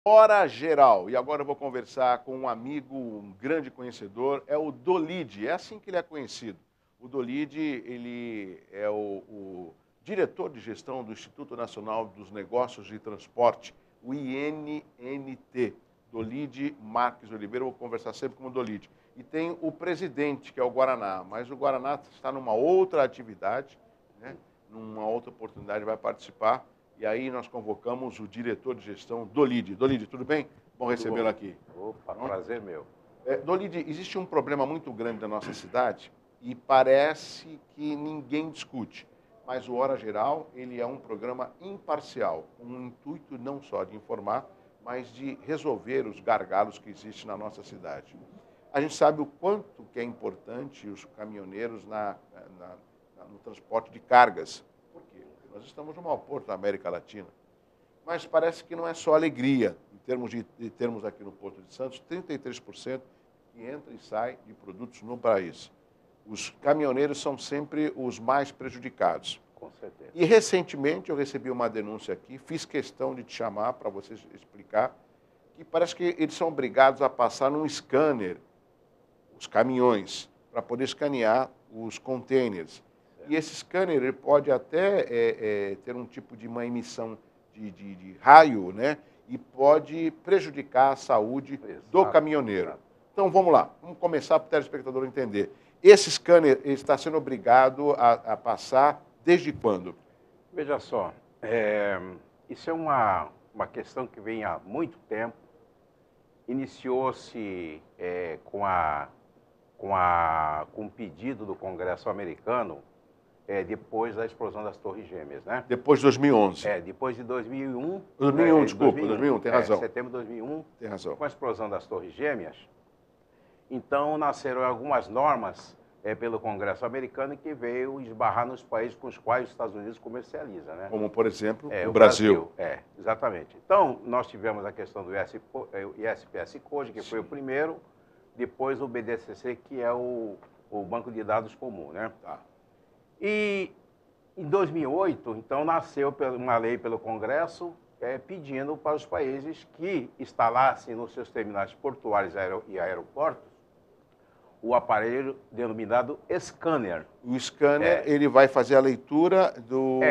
Hora Geral. E agora eu vou conversar com um amigo, um grande conhecedor, é o Dolide. É assim que ele é conhecido. O Dolide, ele é o diretor de gestão do Instituto Nacional dos Negócios de Transporte, o INNT. Dolide Marques Oliveira, eu vou conversar sempre com o Dolide. E tem o presidente, que é o Guaraná, mas o Guaraná está numa outra atividade, né? Numa outra oportunidade vai participar. E aí nós convocamos o diretor de gestão, Dolide. Dolide, tudo bem? Bom recebê-lo aqui. Opa, prazer meu. Dolide, existe um problema muito grande na nossa cidade e parece que ninguém discute. Mas o Hora Geral, ele é um programa imparcial, com o intuito não só de informar, mas de resolver os gargalos que existem na nossa cidade. A gente sabe o quanto que é importante os caminhoneiros no transporte de cargas. Por quê? Porque nós estamos no maior porto da América Latina. Mas parece que não é só alegria. Em termos de termos aqui no Porto de Santos, 33% que entra e sai de produtos no país. Os caminhoneiros são sempre os mais prejudicados. Com certeza. E recentemente eu recebi uma denúncia aqui, fiz questão de te chamar para você explicar, que parece que eles são obrigados a passar num scanner os caminhões, para poder escanear os containers. E esse scanner ele pode até ter um tipo de uma emissão de raio, né? E pode prejudicar a saúde do caminhoneiro. Então vamos lá, vamos começar para o telespectador entender. Esse scanner ele está sendo obrigado a passar desde quando? Veja só, isso é uma questão que vem há muito tempo. Iniciou-se com o pedido do Congresso americano depois da explosão das Torres Gêmeas, né? Depois de 2011. Depois de 2001. 2001, desculpa, 2001, tem razão. Setembro de 2001. Tem razão. Com a explosão das Torres Gêmeas, então nasceram algumas normas pelo Congresso americano que veio esbarrar nos países com os quais os Estados Unidos comercializa, né? Como, por exemplo, o Brasil. Exatamente. Então, nós tivemos a questão do ISPS Code, que foi o primeiro, depois o BDCC, que é o Banco de Dados Comum, né? Tá. E em 2008, então, nasceu uma lei pelo Congresso pedindo para os países que instalassem nos seus terminais portuários e aeroportos o aparelho denominado scanner. O scanner, ele vai fazer a leitura do...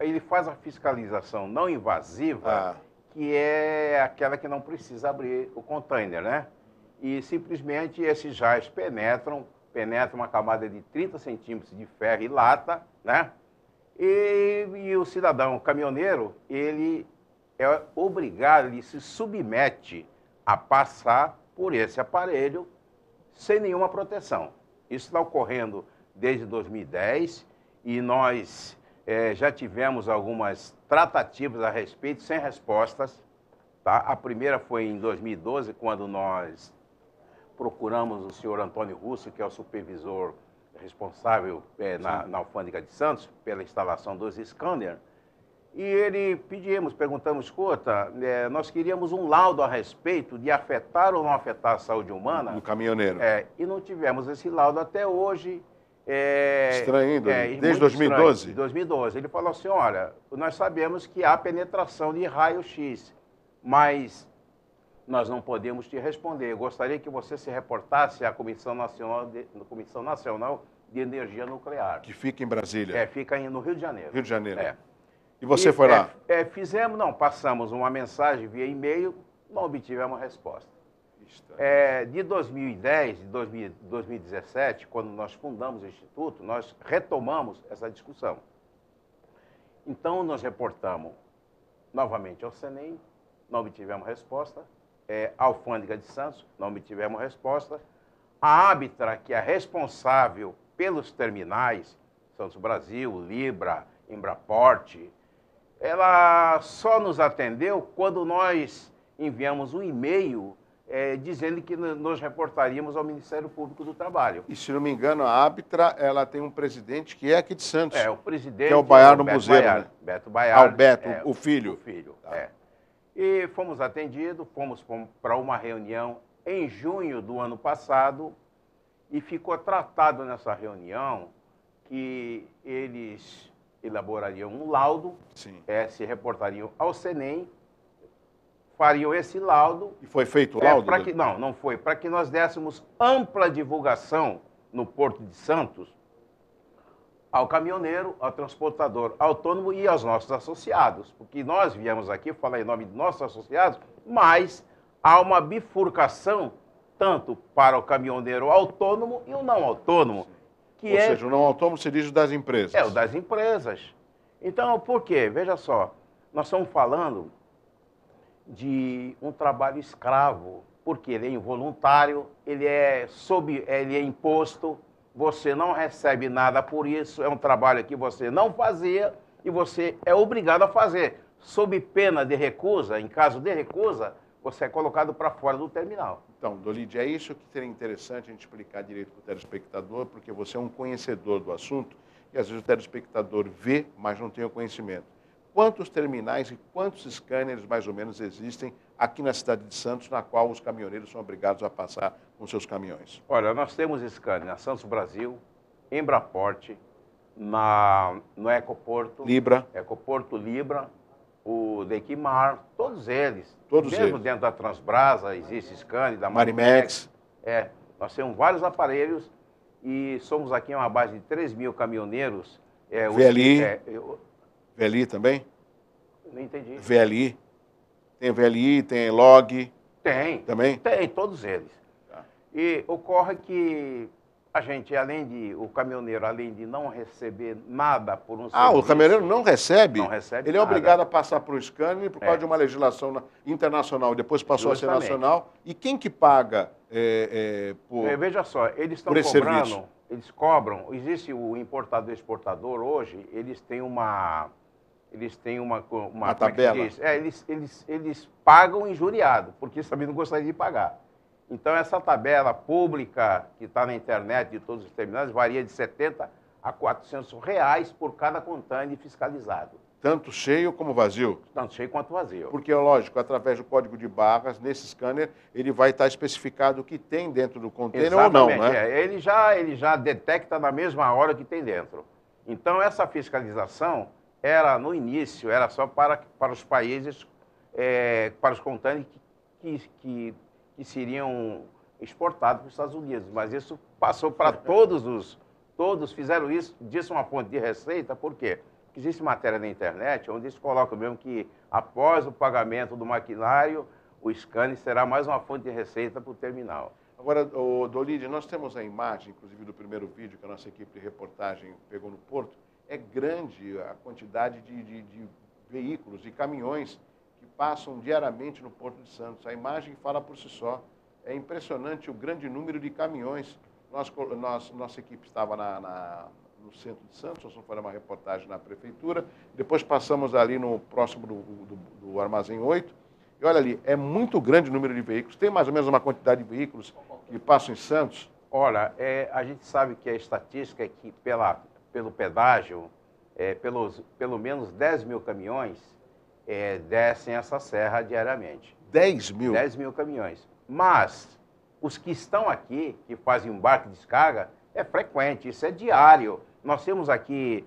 Ele faz a fiscalização não invasiva, que é aquela que não precisa abrir o container, né? E simplesmente esses raios penetram uma camada de 30 centímetros de ferro e lata, né? E o cidadão, o caminhoneiro, ele é obrigado, ele se submete a passar por esse aparelho sem nenhuma proteção. Isso está ocorrendo desde 2010 e nós já tivemos algumas tratativas a respeito sem respostas. Tá? A primeira foi em 2012, quando nós procuramos o senhor Antônio Russo, que é o supervisor responsável na Alfândega de Santos, pela instalação dos scanners. E perguntamos, escuta, nós queríamos um laudo a respeito de afetar ou não afetar a saúde humana. Do caminhoneiro. E não tivemos esse laudo até hoje. Estranho, desde 2012? Estranho, 2012. Ele falou assim, olha, nós sabemos que há penetração de raio-x, mas nós não podemos te responder. Eu gostaria que você se reportasse à Comissão Nacional de Energia Nuclear. Que fica em Brasília. Fica no Rio de Janeiro. Rio de Janeiro. E você foi lá? Passamos uma mensagem via e-mail, não obtivemos resposta. De 2010, de 2017, quando nós fundamos o Instituto, nós retomamos essa discussão. Então, nós reportamos novamente ao CENEM, não obtivemos resposta. A Alfândega de Santos, não obtivemos resposta. A Ábitra, que é responsável pelos terminais, Santos Brasil, Libra, Embraport, ela só nos atendeu quando nós enviamos um e-mail dizendo que nos reportaríamos ao Ministério Público do Trabalho. E, se não me engano, a Ábitra, ela tem um presidente que é aqui de Santos. O presidente... Que é o Baiano Buzeiro, né? Beto Baiano. O Beto, o filho. O filho, E fomos atendidos, fomos para uma reunião em junho do ano passado e ficou tratado nessa reunião que eles elaborariam um laudo, se reportariam ao CENEM, fariam esse laudo. E foi feito o laudo? Não foi. Para que nós dessemos ampla divulgação no Porto de Santos ao caminhoneiro, ao transportador autônomo e aos nossos associados. Porque nós viemos aqui falar em nome de nossos associados, mas há uma bifurcação tanto para o caminhoneiro autônomo e o não autônomo. Ou seja, o não autônomo se diz o das empresas. É, o das empresas. Então, por quê? Veja só, nós estamos falando de um trabalho escravo, porque ele é involuntário, ele é imposto, você não recebe nada por isso, é um trabalho que você não fazia e você é obrigado a fazer. Sob pena de recusa, em caso de recusa, você é colocado para fora do terminal. Então, Dolide, é isso que seria interessante a gente explicar direito para o telespectador, porque você é um conhecedor do assunto e às vezes o telespectador vê, mas não tem o conhecimento. Quantos terminais e quantos scanners mais ou menos existem aqui na cidade de Santos, na qual os caminhoneiros são obrigados a passar com seus caminhões? Olha, nós temos scanner na Santos Brasil, Embraporte, no Ecoporto, Ecoporto Libra, o Dequimar, todos eles. Mesmo dentro da Transbrasa existe scanner, da Marimex. Nós temos vários aparelhos e somos aqui uma base de 3 mil caminhoneiros. VLI? VLI também? Não entendi. VLI? Tem VLI, tem log? Tem. Também? Tem, todos eles. Tá. E ocorre que a gente, o caminhoneiro, além de não receber nada por um serviço... o caminhoneiro não recebe? Não recebe Ele é obrigado a passar por um scanner por causa de uma legislação internacional, depois passou a ser nacional. E quem que paga veja só, eles estão cobrando, eles cobram, existe o importador e exportador hoje, eles têm uma tabela. Eles pagam injuriado, porque eles também não gostariam de pagar. Então, essa tabela pública que está na internet de todos os terminais varia de R$70 a R$400 por cada container fiscalizado. Tanto cheio como vazio? Tanto cheio quanto vazio. Porque, lógico, através do código de barras, nesse scanner, ele vai estar especificado o que tem dentro do container ou não, né? Ele já detecta na mesma hora o que tem dentro. Então, essa fiscalização, no início, era só para os países, para os containers que seriam exportados para os Estados Unidos. Mas isso passou para todos fizeram disso uma fonte de receita, por quê? Porque existe matéria na internet onde eles colocam mesmo que após o pagamento do maquinário, o scanner será mais uma fonte de receita para o terminal. Agora, Dolide, nós temos a imagem, inclusive do primeiro vídeo que a nossa equipe de reportagem pegou no Porto, é grande a quantidade de veículos e caminhões que passam diariamente no Porto de Santos. A imagem fala por si só. É impressionante o grande número de caminhões. Nossa equipe estava no centro de Santos, nós fomos fazer uma reportagem na prefeitura, depois passamos ali no próximo do Armazém 8, e olha ali, é muito grande o número de veículos. Tem mais ou menos uma quantidade de veículos que passam em Santos? Olha, a gente sabe que a estatística é que pelo pedágio, pelo menos 10 mil caminhões descem essa serra diariamente. 10 mil? 10 mil caminhões. Mas os que estão aqui, que fazem embarque e descarga, é frequente, isso é diário. Nós temos aqui,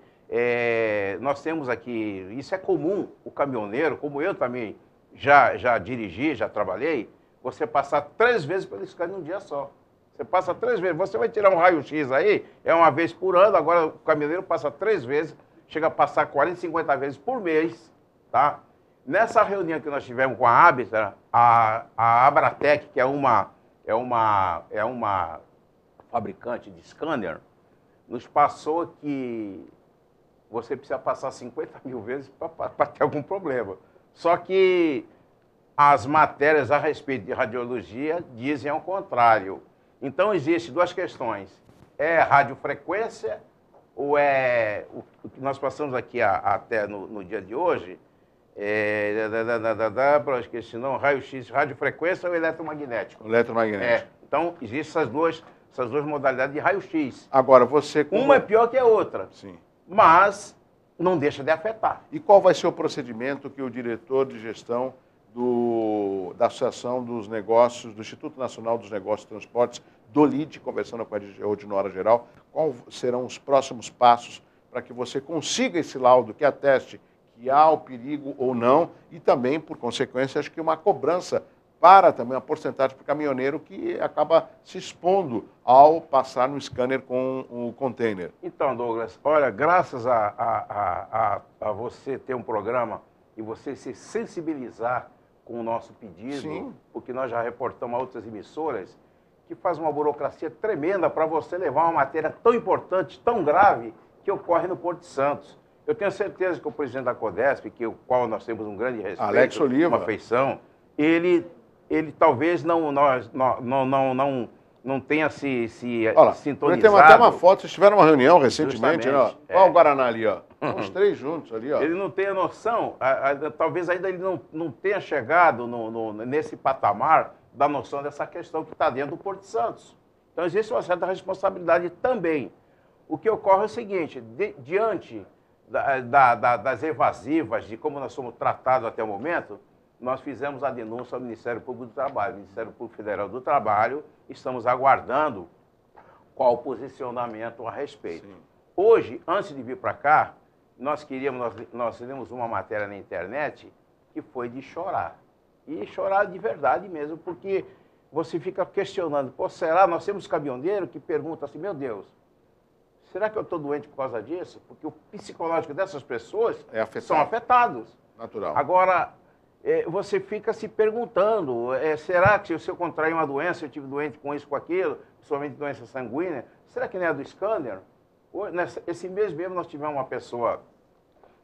isso é comum, o caminhoneiro, como eu também já dirigi, já trabalhei, você passar 3 vezes pelo scanner num dia só. Você passa 3 vezes, você vai tirar um raio-x aí, é uma vez por ano, agora o caminhoneiro passa 3 vezes, chega a passar 40, 50 vezes por mês, tá? Nessa reunião que nós tivemos com a Abitra, a Abratec, que é uma fabricante de scanner, nos passou que você precisa passar 50 mil vezes para ter algum problema. Só que as matérias a respeito de radiologia dizem ao contrário. Então, existem 2 questões. É radiofrequência ou é o que nós passamos aqui até no dia de hoje, esqueci não, raio-x, radiofrequência ou eletromagnético? Eletromagnético. Então, existem essas duas modalidades de raio-x. Agora, você... Uma é pior que a outra. Sim. Mas não deixa de afetar. E qual vai ser o procedimento que o diretor de gestão da Associação dos Negócios, do Instituto Nacional dos Negócios e Transportes, DOLID, conversando com a Ordinadora Geral, quais serão os próximos passos para que você consiga esse laudo que ateste que há o perigo ou não, e também, por consequência, acho que uma cobrança para também a porcentagem para o caminhoneiro que acaba se expondo ao passar no scanner com o container. Então, Douglas, olha, graças a você ter um programa e você se sensibilizar com o nosso pedido, Sim. porque nós já reportamos a outras emissoras, que faz uma burocracia tremenda para você levar uma matéria tão importante, tão grave, que ocorre no Porto de Santos. Eu tenho certeza que o presidente da Codesp, que o qual nós temos um grande respeito, Alex Oliva, uma afeição, ele talvez não tenha se sintonizado. Tem até uma foto, vocês tiveram uma reunião recentemente, né? Justamente, Olha o Guaraná ali, ó. Os três juntos ali, ó. Ele não tenha noção, talvez ainda ele não tenha chegado nesse patamar da noção dessa questão que está dentro do Porto de Santos. Então existe uma certa responsabilidade também. O que ocorre é o seguinte, diante das evasivas, de como nós somos tratados até o momento, nós fizemos a denúncia ao Ministério Público do Trabalho. O Ministério Público Federal do Trabalho, estamos aguardando qual o posicionamento a respeito. Sim. Hoje, antes de vir para cá, nós fizemos uma matéria na internet que foi de chorar. E chorar de verdade mesmo, porque você fica questionando, pô, será? Nós temos caminhoneiro que pergunta assim, meu Deus, será que eu estou doente por causa disso? Porque o psicológico dessas pessoas são afetados. Natural. Agora, você fica se perguntando, será que se eu contrair uma doença, eu tive doente com isso, com aquilo, principalmente doença sanguínea, será que não é do scanner? Esse mês mesmo nós tivemos uma pessoa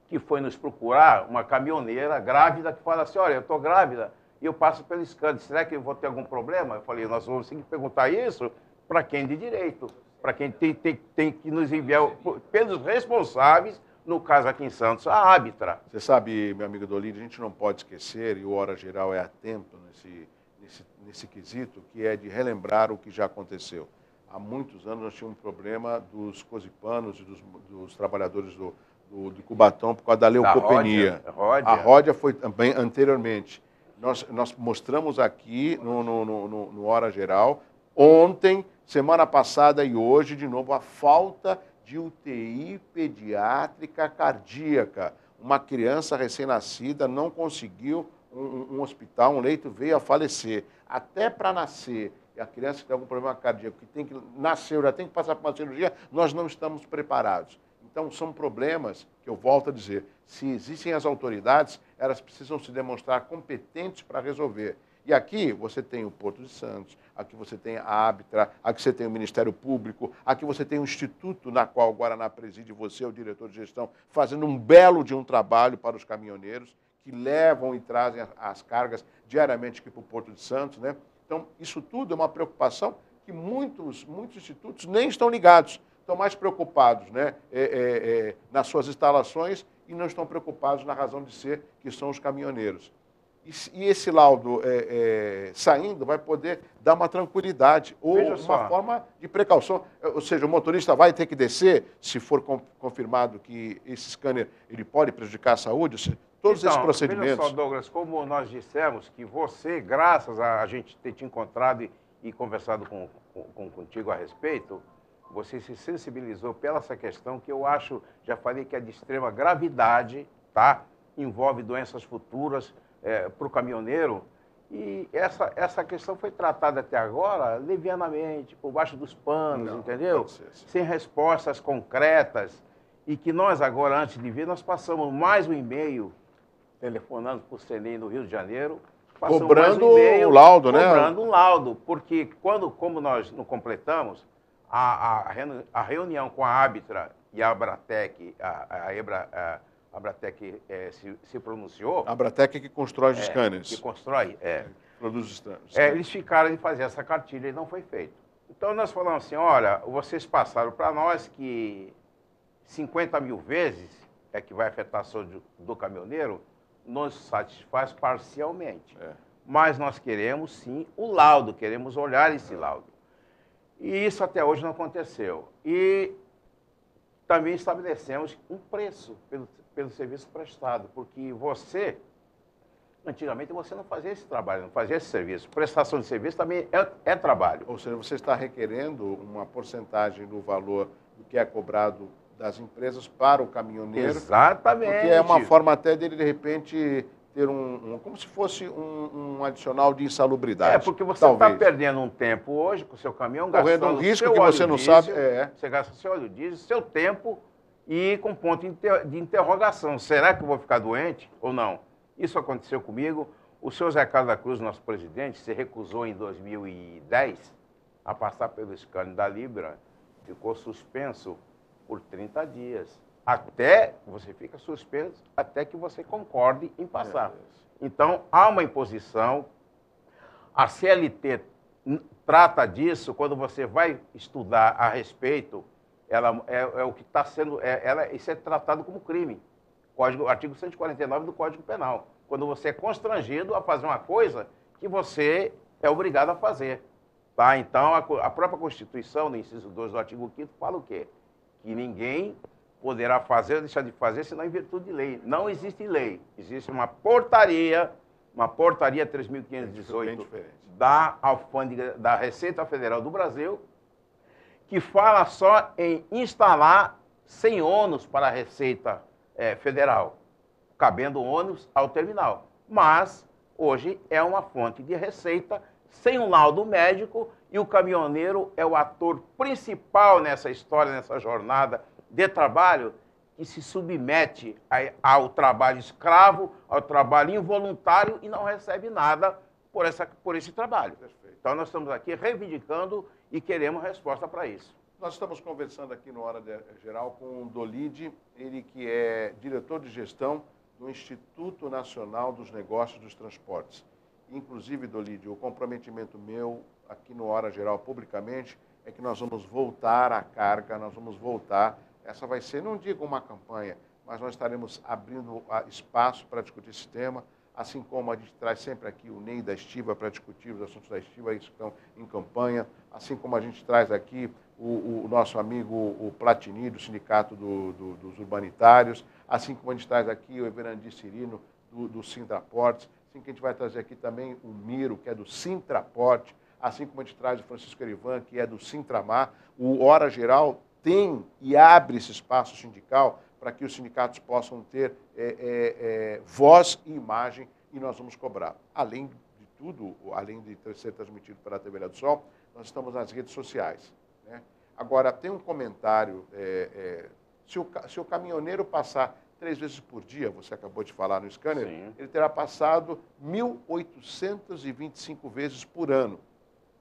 que foi nos procurar, uma caminhoneira grávida, que fala assim, olha, eu estou grávida e eu passo pelo scanner, será que eu vou ter algum problema? Eu falei, nós vamos ter que perguntar isso para quem de direito, para quem tem que nos enviar, pelos responsáveis, no caso aqui em Santos, a Ábitra. Você sabe, meu amigo Dolírio, a gente não pode esquecer, e o Hora Geral é atento nesse quesito, que é de relembrar o que já aconteceu. Há muitos anos nós tínhamos um problema dos cosipanos e dos trabalhadores do Cubatão por causa da leucopenia. A Ródia foi também anteriormente. Nós mostramos aqui no Hora Geral, ontem, semana passada e hoje, de novo, a falta de UTI pediátrica cardíaca. Uma criança recém-nascida não conseguiu um hospital, um leito, veio a falecer. Até para nascer, e a criança que tem algum problema cardíaco, que tem que nascer, já tem que passar por uma cirurgia, nós não estamos preparados. Então, são problemas que eu volto a dizer, se existem as autoridades, elas precisam se demonstrar competentes para resolver. E aqui você tem o Porto de Santos, aqui você tem a Ábitra, aqui você tem o Ministério Público, aqui você tem o Instituto na qual o Guaraná preside, você é o diretor de gestão, fazendo um belo de um trabalho para os caminhoneiros que levam e trazem as cargas diariamente aqui para o Porto de Santos, né? Então, isso tudo é uma preocupação que muitos institutos nem estão ligados, estão mais preocupados, né, nas suas instalações e não estão preocupados na razão de ser, que são os caminhoneiros. E esse laudo saindo vai poder dar uma tranquilidade ou uma forma de precaução. Ou seja, o motorista vai ter que descer, se for confirmado que esse scanner ele pode prejudicar a saúde, todos esses procedimentos. Veja só, Douglas, como nós dissemos que você, graças a gente ter te encontrado e conversado contigo a respeito, você se sensibilizou pela essa questão que eu acho, já falei que é de extrema gravidade, tá? Envolve doenças futuras, para o caminhoneiro, e essa questão foi tratada até agora levianamente, por baixo dos panos, entendeu? Sem respostas concretas, e que nós agora, antes de vir, nós passamos mais um e-mail, telefonando para o CNI no Rio de Janeiro, cobrando o laudo, né? Cobrando um laudo, porque como nós não completamos, a reunião com a Ábitra e a Abratec, a Abratec se pronunciou. A Abratec que constrói os scanners. Que constrói, produz os scanners. Eles ficaram de fazer essa cartilha e não foi feito. Então nós falamos assim, olha, vocês passaram para nós que 50 mil vezes é que vai afetar a saúde do caminhoneiro, nos satisfaz parcialmente. Mas nós queremos sim o laudo, queremos olhar esse laudo. E isso até hoje não aconteceu. E também estabelecemos um preço pelo serviço prestado, porque antigamente você não fazia esse trabalho, não fazia esse serviço. Prestação de serviço também é trabalho. Ou seja, você está requerendo uma porcentagem do valor do que é cobrado das empresas para o caminhoneiro. Exatamente. Porque é uma forma até dele, de repente, ter como se fosse um adicional de insalubridade. Porque você está perdendo um tempo hoje com o seu caminhão, correndo gastando um risco seu que você não diesel, sabe. Você gasta seu óleo diesel, seu tempo e com ponto de interrogação. Será que eu vou ficar doente ou não? Isso aconteceu comigo. O senhor Zé Carlos da Cruz, nosso presidente, se recusou em 2010 a passar pelo escândalo da Libra. Ficou suspenso por 30 dias. Você fica suspenso até que você concorde em passar. Então, há uma imposição. A CLT trata disso quando você vai estudar a respeito. Ela é o que está sendo. Isso é tratado como crime. Artigo 149 do Código Penal. Quando você é constrangido a fazer uma coisa que você é obrigado a fazer. Tá? Então, a própria Constituição, no inciso 2 do artigo 5º, fala o quê? Que ninguém poderá fazer ou deixar de fazer senão em virtude de lei. Não existe lei. Existe uma portaria 3.518 da Alfândega, da Receita Federal do Brasil, que fala só em instalar sem ônus para a Receita Federal, cabendo ônus ao terminal. Mas, hoje, é uma fonte de receita sem um laudo médico e o caminhoneiro é o ator principal nessa história, nessa jornada de trabalho, que se submete ao trabalho escravo, ao trabalho involuntário e não recebe nada por esse trabalho. Perfeito. Então, nós estamos aqui reivindicando e queremos resposta para isso. Nós estamos conversando aqui no Hora Geral com o Dolide, ele que é diretor de gestão do Instituto Nacional dos Negócios dos Transportes. Inclusive, Dolide, o comprometimento meu aqui no Hora Geral publicamente é que nós vamos voltar à carga, nós vamos voltar. Essa vai ser, não digo uma campanha, mas nós estaremos abrindo espaço para discutir esse tema, assim como a gente traz sempre aqui o Ney da Estiva para discutir os assuntos da Estiva que estão em campanha, assim como a gente traz aqui o nosso amigo o Platini, do Sindicato dos Urbanitários, assim como a gente traz aqui o Everandi Cirino, do Sintraportes, assim que a gente vai trazer aqui também o Miro, que é do Sintraporte, assim como a gente traz o Francisco Erivan, que é do Sintramar. O Hora Geral tem e abre esse espaço sindical para que os sindicatos possam ter voz e imagem, e nós vamos cobrar. Além de tudo, além de ser transmitido pela TV Ilha do Sol, nós estamos nas redes sociais. Né? Agora, tem um comentário, se o caminhoneiro passar 3 vezes por dia, você acabou de falar no scanner, Sim. Ele terá passado 1.825 vezes por ano.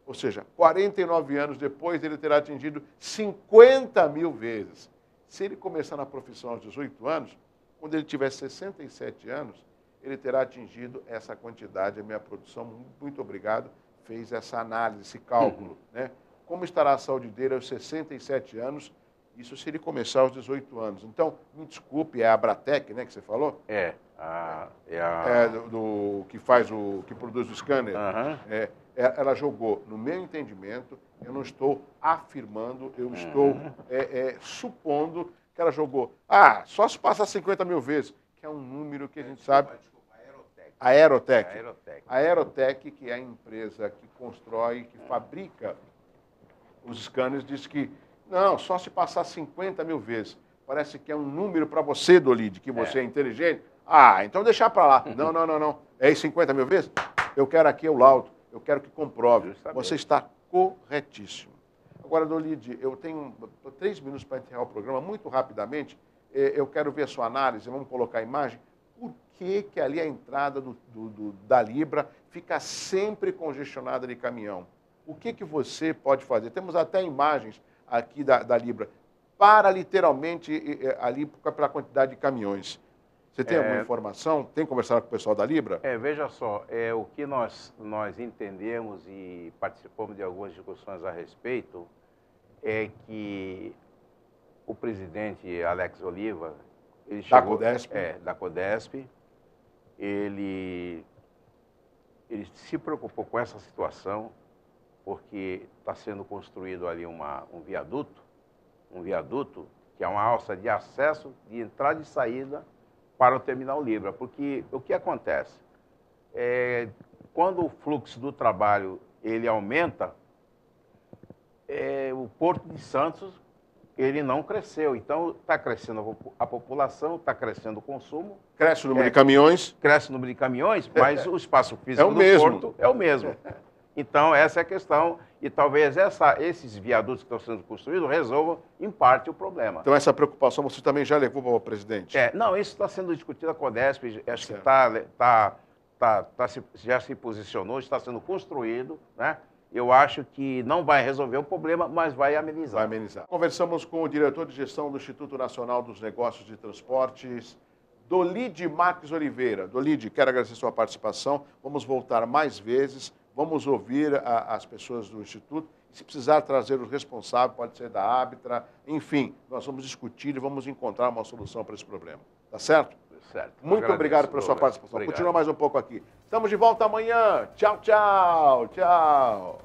Ou seja, 49 anos depois, ele terá atingido 50 mil vezes. Se ele começar na profissão aos 18 anos, quando ele tiver 67 anos, ele terá atingido essa quantidade. A minha produção, muito obrigado, fez essa análise, esse cálculo. Né? Como estará a saúde dele aos 67 anos? Isso se ele começar aos 18 anos. Então, me desculpe, é a Abratec, né, que você falou? Que produz o scanner. Uhum. Ela jogou, no meu entendimento, eu não estou afirmando, eu estou supondo que ela jogou. Só se passa 50 mil vezes, que é um número que a gente sabe. A Aerotec. A Aerotec, que é a empresa que constrói, que fabrica os scanners, diz que não, só se passar 50 mil vezes. Parece que é um número para você, Dolide, que você é inteligente. Então deixar para lá. Não. É 50 mil vezes? Eu quero aqui o laudo. Eu quero que comprove. Justamente. Você está corretíssimo. Agora, Dolide, eu tenho 3 minutos para encerrar o programa. Muito rapidamente, eu quero ver a sua análise. Vamos colocar a imagem. Por que ali a entrada da Libra fica sempre congestionada de caminhão? O que você pode fazer? Temos até imagens aqui da Libra. Para literalmente ali pela quantidade de caminhões. Você tem alguma informação? Tem conversado com o pessoal da Libra? Veja só, o que nós entendemos e participamos de algumas discussões a respeito é que o presidente Alex Oliva, ele chegou, da Codesp, ele se preocupou com essa situação porque está sendo construído ali um viaduto que é uma alça de acesso, de entrada e saída para o terminal Libra, porque o que acontece? Quando o fluxo do trabalho ele aumenta, o Porto de Santos ele não cresceu. Então, está crescendo a população, está crescendo o consumo. Cresce o número de caminhões. Cresce o número de caminhões, mas o espaço físico do porto é o mesmo. Então, essa é a questão. E talvez esses viadutos que estão sendo construídos resolvam, em parte, o problema. Então, essa preocupação você também já levou para o presidente? Não, isso está sendo discutido a Codesp, acho que já se posicionou, está sendo construído, né? Eu acho que não vai resolver o problema, mas vai amenizar. Vai amenizar. Conversamos com o diretor de gestão do Instituto Nacional dos Negócios de Transportes, Dolide Marques Oliveira. Dolide, quero agradecer sua participação. Vamos voltar mais vezes, vamos ouvir as pessoas do Instituto. Se precisar trazer o responsável, pode ser da Árbitra, enfim, nós vamos discutir e vamos encontrar uma solução para esse problema. Tá certo? Certo. Muito obrigado pela sua participação. Obrigado. Continua mais um pouco aqui. Estamos de volta amanhã. Tchau, tchau. Tchau.